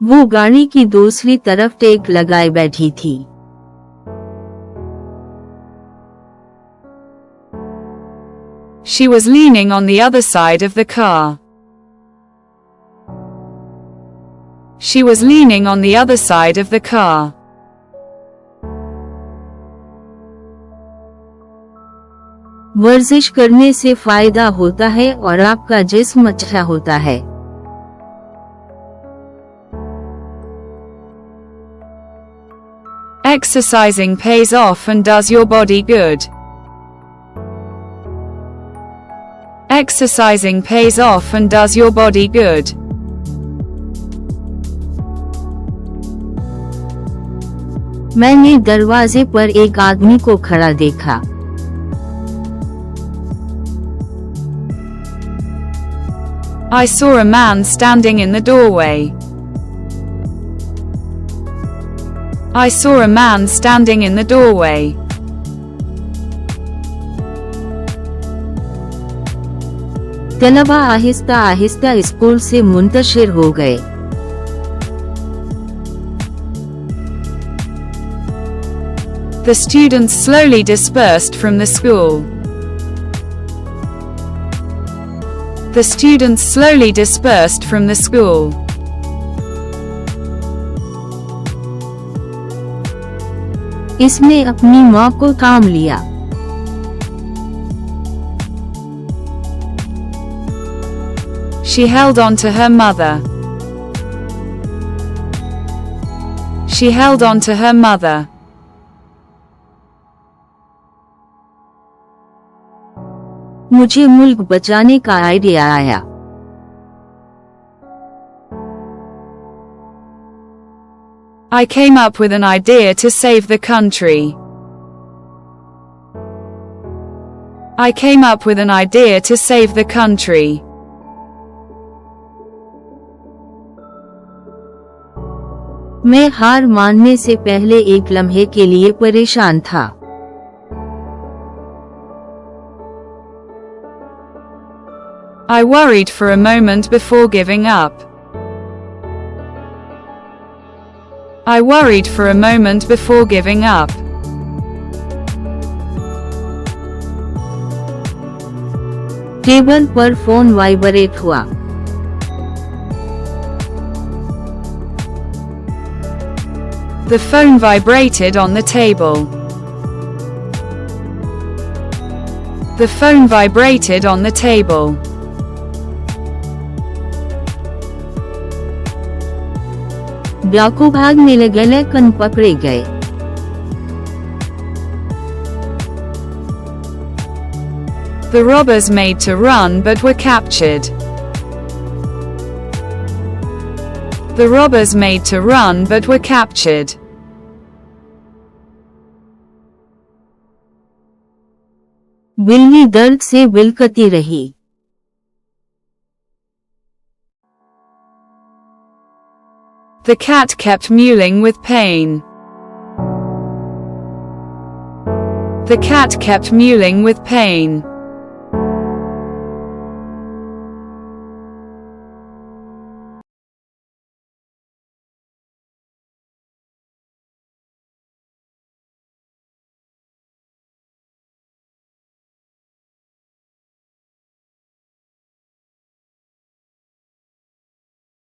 वो गाड़ी की दूसरी तरफ टेक लगाए बैठी थी। She was leaning on the other side of the car. She was leaning on the other side of the car. वर्जिश करने से फायदा होता है और आपका जिस्म अच्छा होता है। Exercising pays off and does your body good. Exercising pays off and does your body good. मैंने दरवाजे पर एक आदमी को खड़ा देखा। I saw a man standing in the doorway. I saw a man standing in the doorway. तलबा Aahista Aahista school से मुंतशिर हो गए। The students slowly dispersed from the school. The students slowly dispersed from the school. इसने अपनी माँ को थाम लिया। She held on to her mother. She held on to her mother. मुझे मुल्क बचाने का आइडिया आया। I came up with an idea to save the country. I came up with an idea to save the country. मैं हार मानने से पहले एक लम्हे के लिए परेशान था। I worried for a moment before giving up. I worried for a moment before giving up. Table पर फोन वाइब्रेट हुआ। The phone vibrated on the table. The phone vibrated on the table. डाकू भागने लगे लेकिन पकड़े गए। The robbers made to run but were captured. The robbers made to run but were captured. बिल्ली दर्द से बिलकती रही। The cat kept mewling with pain. The cat kept mewling with pain.